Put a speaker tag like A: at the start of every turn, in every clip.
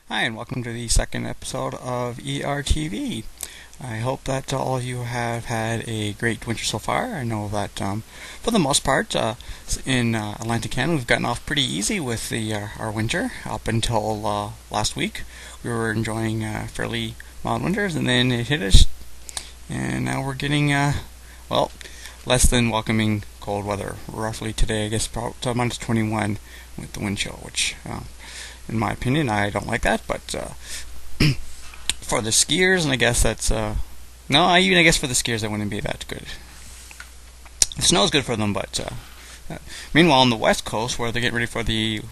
A: Hi, and welcome to the second episode of ERTV. I hope that all of you have had a great winter so far. I know that for the most part in Atlantic Canada we've gotten off pretty easy with our winter up until last week. We were enjoying fairly mild winters, and then it hit us, and now we're getting well, less than welcoming cold weather. Roughly today, I guess, about minus 21 with the wind chill, which in my opinion, I don't like that, but for the skiers, and I guess that's I guess for the skiers that wouldn't be that good. The snow is good for them, but meanwhile on the west coast, where they're getting ready for the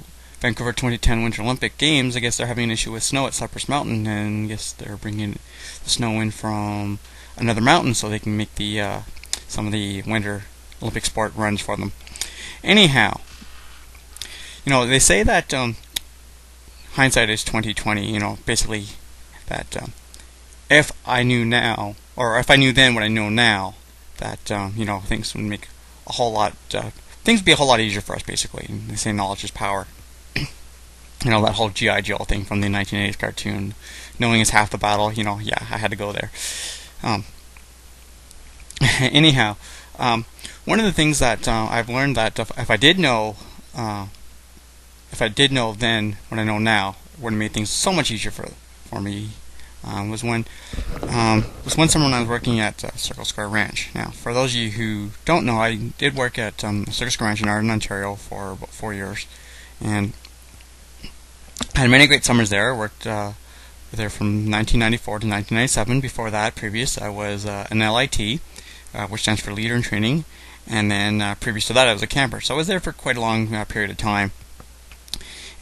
A: Vancouver 2010 Winter Olympic Games, I guess they're having an issue with snow at Cypress Mountain, and I guess they're bringing the snow in from another mountain so they can make the some of the Winter Olympic sport runs for them. Anyhow, they say that hindsight is 2020. Basically that if I knew now, or if I knew then what I know now, that things would make a whole lot. Things would be a whole lot easier for us. Basically, and they say knowledge is power. That whole G.I. Joe thing from the 1980s cartoon. Knowing is half the battle. Yeah, I had to go there. Anyhow, one of the things that I've learned that if I did know then what I know now, it would have made things so much easier for me. Was one summer when I was working at Circle Square Ranch. Now, for those of you who don't know, I did work at Circle Square Ranch in Arden, Ontario for about 4 years, and I had many great summers there. I worked there from 1994 to 1997. Before that, I was an LIT, which stands for Leader in Training, and then previous to that, I was a camper. So I was there for quite a long period of time.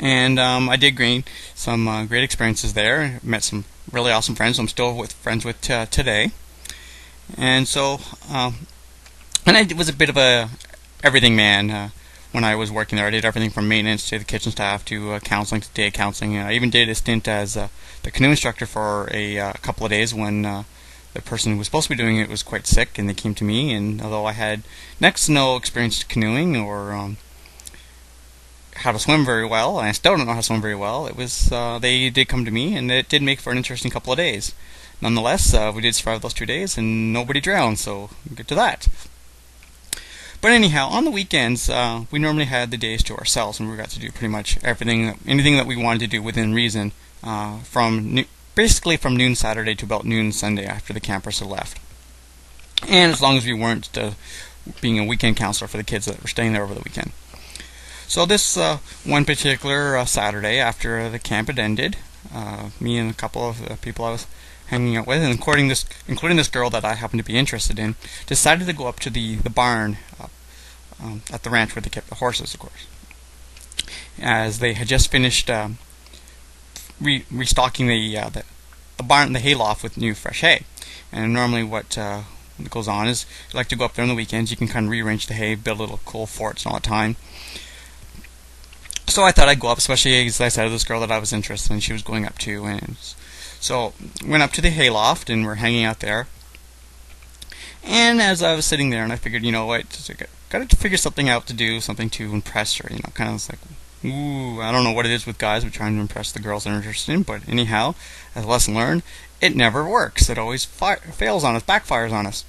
A: And I did gain some great experiences there. Met some really awesome friends I'm still friends with today. And so, and I was a bit of a everything man when I was working there. I did everything from maintenance to the kitchen staff to counseling to day counseling. I even did a stint as the canoe instructor for a couple of days when the person who was supposed to be doing it was quite sick, and they came to me. And although I had next to no experience canoeing or how to swim very well, and I still don't know how to swim very well, it was they did come to me, and it did make for an interesting couple of days. Nonetheless, we did survive those 2 days, and nobody drowned, so we'll get to that. But anyhow, on the weekends, we normally had the days to ourselves, and we got to do pretty much anything that we wanted to do within reason, basically from noon Saturday to about noon Sunday after the campers had left. And as long as we weren't being a weekend counselor for the kids that were staying there over the weekend. So this one particular Saturday after the camp had ended, me and a couple of people I was hanging out with, and including this girl that I happened to be interested in, decided to go up to the barn at the ranch where they kept the horses, of course, as they had just finished restocking the barn, the hayloft, with new fresh hay. And normally what goes on is you like to go up there on the weekends. You can kind of rearrange the hay, build little cool forts and all the time. So I thought I'd go up, especially as I said to this girl that I was interested in, she was going up too. And so went up to the hayloft, and we're hanging out there. And as I was sitting there, and I figured, got to figure something out to do, something to impress her. Kind of like, ooh, I don't know what it is with guys. We're trying to impress the girls they're interested in, but anyhow, as a lesson learned, it never works. It always fails on us, backfires on us.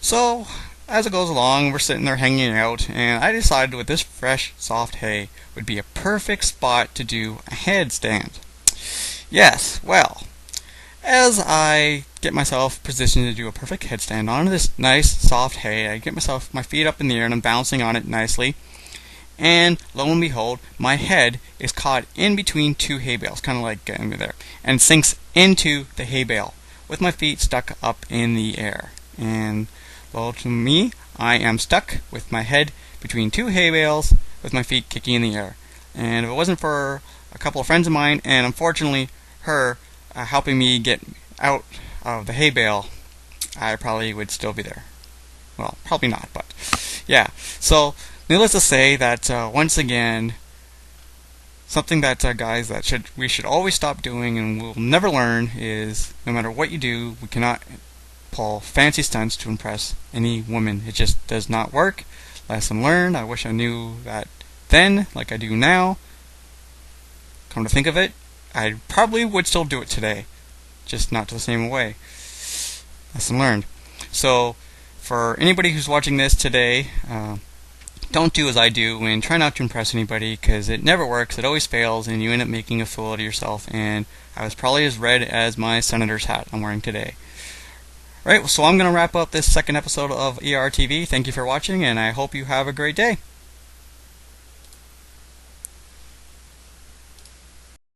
A: So as it goes along, we're sitting there hanging out, and I decided with this fresh, soft hay would be a perfect spot to do a headstand. Yes, well, as I get myself positioned to do a perfect headstand on this nice, soft hay, I get my feet up in the air, and I'm bouncing on it nicely, and lo and behold, my head is caught in between two hay bales, kind of like there, and sinks into the hay bale, with my feet stuck up in the air. And well, to me, I am stuck with my head between two hay bales with my feet kicking in the air. And if it wasn't for a couple of friends of mine, and unfortunately her helping me get out of the hay bale, I probably would still be there. Well, probably not, but yeah. So, needless to say that once again, something that guys that we should always stop doing and we'll never learn is, no matter what you do, we cannot pull fancy stunts to impress any woman. It just does not work. Lesson learned. I wish I knew that then, like I do now. Come to think of it, I probably would still do it today, just not the same way. Lesson learned. So, for anybody who's watching this today, don't do as I do and try not to impress anybody, because it never works, it always fails, and you end up making a fool out of yourself. And I was probably as red as my senator's hat I'm wearing today. Alright, so I'm going to wrap up this second episode of ERTV. Thank you for watching, and I hope you have a great day.